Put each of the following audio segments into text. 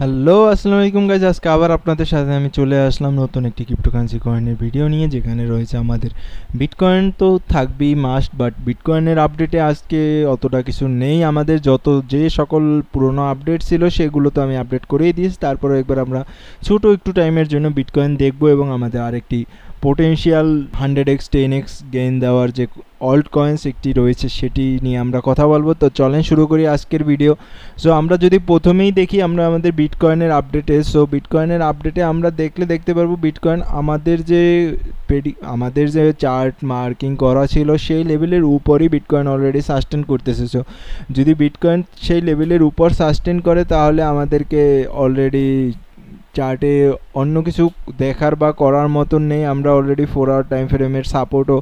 Hello, আসসালামু আলাইকুম guys. আজকে আবার আপনাদের সাথে আমি চলে আসলাম নতুন একটি ক্রিপ্টোকারেন্সি কয়েনের ভিডিও নিয়ে, যেখানে রয়েছে আমাদের বিটকয়েন তো থাকবেই মাস্ট, বাট বিটকয়েনের আপডেটে আজকে অতটা কিছু নেই। আমাদের যে সকল পুরনো আপডেট ছিল সেগুলো তো আমি আপডেট করেই দিয়েছি। তারপরে একবার আমরা ছোটো একটু টাইমের জন্য বিটকয়েন দেখবো এবং আমাদের আরেকটি পোটেনশিয়াল 100x 10x গেইন দেওয়ার যে অল্ট কয়েন্স একটি রয়েছে সেটি নিয়ে আমরা কথা বলবো। তো চলেন শুরু করি আজকের ভিডিও। সো আমরা যদি প্রথমেই দেখি আমরা আমাদের বিটকয়েনের আপডেটে, বিটকয়েনের আপডেটে আমরা দেখতে পারবো বিটকয়েন আমাদের যে চার্ট মার্কিং করা ছিল সেই লেভেলের উপরই বিটকয়েন অলরেডি সাস্টেন করতেছে। সো যদি বিটকয়েন সেই লেভেলের উপর সাস্টেন করে তাহলে আমাদেরকে অলরেডি চার্টে অন্য কিছু দেখার বা করার মতন নেই। আমরা অলরেডি 4 আওয়ার টাইম ফ্রেমের সাপোর্টও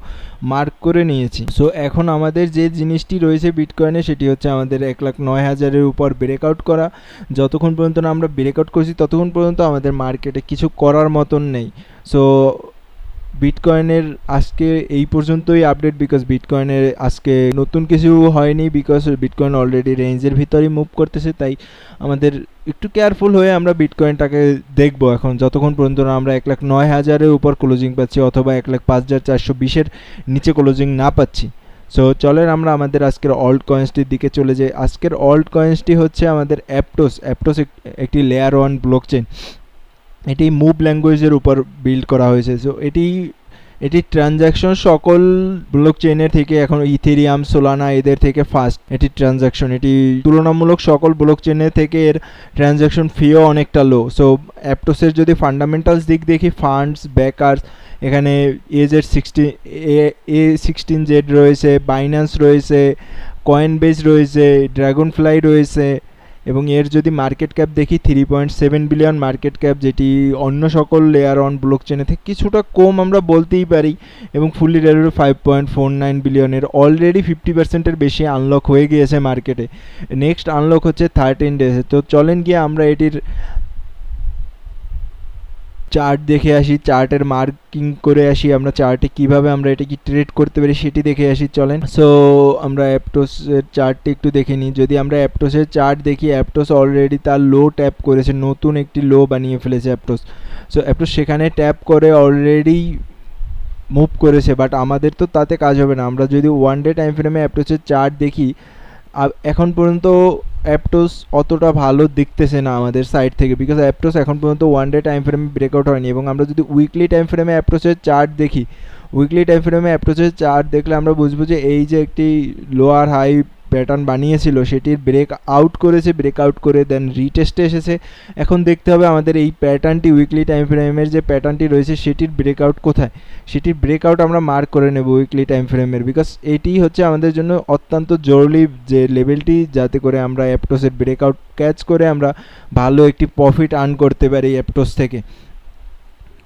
মার্ক করে নিয়েছি। সো এখন আমাদের যে জিনিসটি রয়েছে বিটকয়েনে সেটি হচ্ছে আমাদের 1,09,000-এর উপর ব্রেকআউট করা। যতক্ষণ পর্যন্ত না আমরা ব্রেকআউট করছি ততক্ষণ পর্যন্ত আমাদের মার্কেটে কিছু করার মতন নেই। সো বিটকয়েনের আজকে এই পর্যন্তই আপডেট, বিকজ বিটকয়েনের আজকে নতুন কিছু হয়নি, বিকজ বিটকয়েন অলরেডি রেঞ্জের ভিতরেই মুভ করতেছে। তাই আমাদের একটু কেয়ারফুল হয়ে আমরা বিটকয়েনটাকে দেখব এখন, যতক্ষণ পর্যন্ত না আমরা 1,09,000-এর উপর ক্লোজিং পাচ্ছি অথবা 1,05,420-এর নিচে ক্লোজিং না পাচ্ছি। সো চলেন আমরা আমাদের আজকের অল্ট কয়েন্সটির দিকে চলে যাই। আজকের অল্ট কয়েন্সটি হচ্ছে আমাদের অ্যাপটোস একটি লেয়ার 1 ব্লকচেন। এটি মুভ ল্যাঙ্গুয়েজের উপর বিল্ড করা হয়েছে। সো এটি ট্রানজ্যাকশন সকল ব্লক চেইনের থেকে এখন ইথেরিয়াম, সোলানা এদের থেকে ফাস্ট এটি ট্রানজ্যাকশন। এটি তুলনামূলক সকল ব্লক চেইনের থেকে এর ট্রানজ্যাকশন ফিও অনেকটা লো। সো অ্যাপটোসের যদি ফান্ডামেন্টালস দিক দেখি, ফান্ডস, ব্যাকার্স, এখানে A16Z রয়েছে, বাইন্যান্স রয়েছে, কয়েনবেজ রয়েছে, ড্রাগনফ্লাই রয়েছে এবং এর যদি মার্কেট ক্যাপ দেখি 3.7 বিলিয়ন মার্কেট ক্যাপ, যেটি অন্য সকল লেয়ার অন ব্লক চেনে থেকে কিছুটা কম আমরা বলতেই পারি। এবং ফুললি রেডেড 5.49 বিলিয়নের অলরেডি 50%-এর বেশি আনলক হয়ে গিয়েছে মার্কেটে। নেক্সট আনলক হচ্ছে 13 ডেজে। তো চলেন গিয়ে আমরা এটির চার্ট দেখে আসি, চার্টের মার্কিং করে আসি, আমরা চার্টে কিভাবে আমরা এটা কি ট্রেড করতে পারি সেটি দেখে আসি চলেন। সো আমরা অ্যাপটোসের চার্টটি একটু দেখে নিই। যদি আমরা অ্যাপটোসের চার্ট দেখি, অ্যাপটোস অলরেডি তার লো ট্যাপ করেছে, নতুন একটি লো বানিয়ে ফেলেছে অ্যাপটোস। সো অ্যাপটোস সেখানে ট্যাপ করে অলরেডি মুভ করেছে, বাট আমাদের তো তাতে কাজ হবে না। আমরা যদি 1 ডে টাইম ফ্রেমে অ্যাপটোসের চার্ট দেখি, এখন পর্যন্ত অ্যাপটোস অতটা ভালো দেখতেছে না আমাদের সাইড থেকে, বিকজ অ্যাপটোস এখন পর্যন্ত 1 ডে টাইম ফ্রেমে ব্রেকআউট হয়নি। এবং আমরা যদি উইকলি টাইম ফ্রেমে অ্যাপটোসের চার্ট দেখি, উইকলি টাইম ফ্রেমে অ্যাপটোসের চার্ট দেখলে আমরা বুঝবো যে এই যে একটি লোয়ার হাই প্যাটার্ন বানিয়েছিল সেটির ব্রেকআউট করেছে, ব্রেকআউট করে দেন রিটেস্টে এসেছে। এখন দেখতে হবে আমাদের এই প্যাটার্নটি, উইকলি টাইম ফ্রেমের যে প্যাটার্নটি রয়েছে সেটির ব্রেকআউট কোথায়, সেটির ব্রেকআউট আমরা মার্ক করে নেব উইকলি টাইম ফ্রেমের, বিকজ এটি হচ্ছে আমাদের জন্য অত্যন্ত জরুরি যে লেভেলটি, যাতে করে আমরা অ্যাপটোসের ব্রেকআউট ক্যাচ করে আমরা ভালো একটি প্রফিট আর্ন করতে পারি অ্যাপটোস থেকে,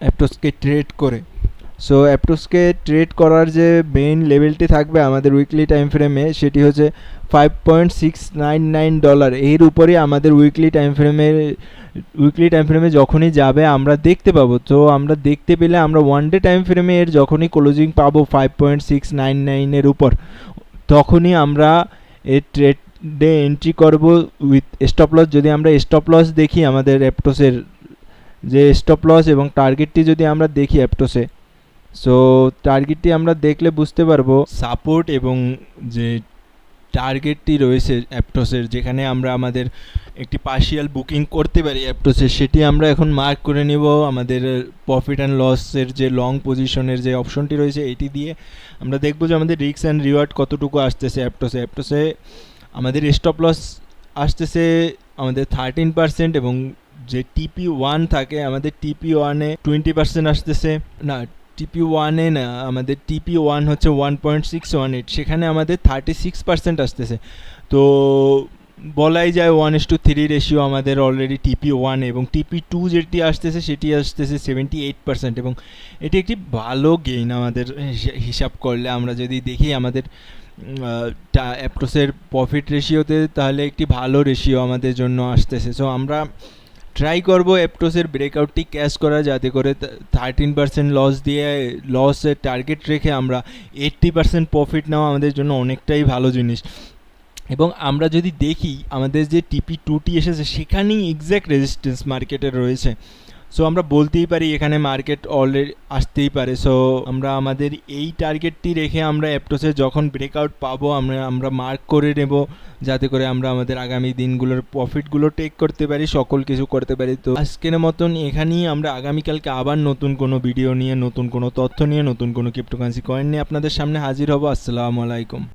অ্যাপটোসকে ট্রেড করে। সো অ্যাপটোসকে ট্রেড করার যে মেইন লেভেলটি থাকবে আমাদের উইকলি টাইম ফ্রেমে সেটি হচ্ছে $5.699। এর উপরে আমাদের উইকলি টাইম ফ্রেমে যখনই যাবে আমরা দেখতে পাবো। তো আমরা দেখতে পেলে আমরা 1 ডে টাইম ফ্রেমে এর যখনই ক্লোজিং পাবো 5.699-এর উপর, তখনই আমরা এর ট্রেডে এন্ট্রি করব উইথ স্টপ লস। যদি আমরা স্টপ লস দেখি আমাদের অ্যাপটোসের যে স্টপ লস এবং টার্গেটটি যদি আমরা দেখি অ্যাপটোসে, সো টার্গেটটি আমরা দেখলে বুঝতে পারবো সাপোর্ট এবং যে টার্গেটটি রয়েছে অ্যাপটোসের, যেখানে আমরা আমাদের একটি পার্শিয়াল বুকিং করতে পারি অ্যাপটোসের, সেটি আমরা এখন মার্ক করে নিব। আমাদের প্রফিট অ্যান্ড লসের যে লং পজিশনের যে অপশনটি রয়েছে এটি দিয়ে আমরা দেখব যে আমাদের রিস্ক অ্যান্ড রিওয়ার্ড কতটুকু আসতেছে অ্যাপটোসে আমাদের স্টপ লস আসতেছে আমাদের 13%, এবং যে TP1 থাকে আমাদের TP1-এ 20% আসতেছে না, TP1-এ না, আমাদের TP1 হচ্ছে 1.618, সেখানে আমাদের 36% আসতেছে। তো বলাই যায় 1:3 রেশিও আমাদের অলরেডি TP1, এবং TP2 যেটি আসতেছে সেটি আসতেছে 78%, এবং এটি একটি ভালো গেইন আমাদের হিসাব করলে। আমরা যদি দেখি আমাদের অ্যাপটোসের প্রফিট রেশিওতে, তাহলে একটি ভালো রেশিও আমাদের জন্য আসতেছে। সো আমরা ট্রাই করবো অ্যাপটোসের ব্রেকআউটটি ক্যাচ করা, যাতে করে 13% লস দিয়ে লসের টার্গেট রেখে আমরা 80% প্রফিট নেওয়া আমাদের জন্য অনেকটাই ভালো জিনিস। এবং আমরা যদি দেখি আমাদের যে TP2টি এসেছে সেখানেই এক্স্যাক্ট রেজিস্ট্যান্স মার্কেটের রয়েছে। সো আমরা বলতেই পারি এখানে মার্কেট অলরেডি আসতেই পারে। সো আমরা আমাদের এই টার্গেটটি রেখে আমরা অ্যাপটোসে যখন ব্রেকআউট পাবো আমরা মার্ক করে নেব, যাতে করে আমরা আমাদের আগামী দিনগুলোর প্রফিটগুলো টেক করতে পারি, সকল কিছু করতে পারি। তো আজকের মতন এখানেই, আমরা আগামীকালকে আবার নতুন কোনো ভিডিও নিয়ে, নতুন কোনো তথ্য নিয়ে, নতুন কোনো ক্রিপ্টোকারেন্সি কয়েন নিয়ে আপনাদের সামনে হাজির হব। আসসালামু আলাইকুম।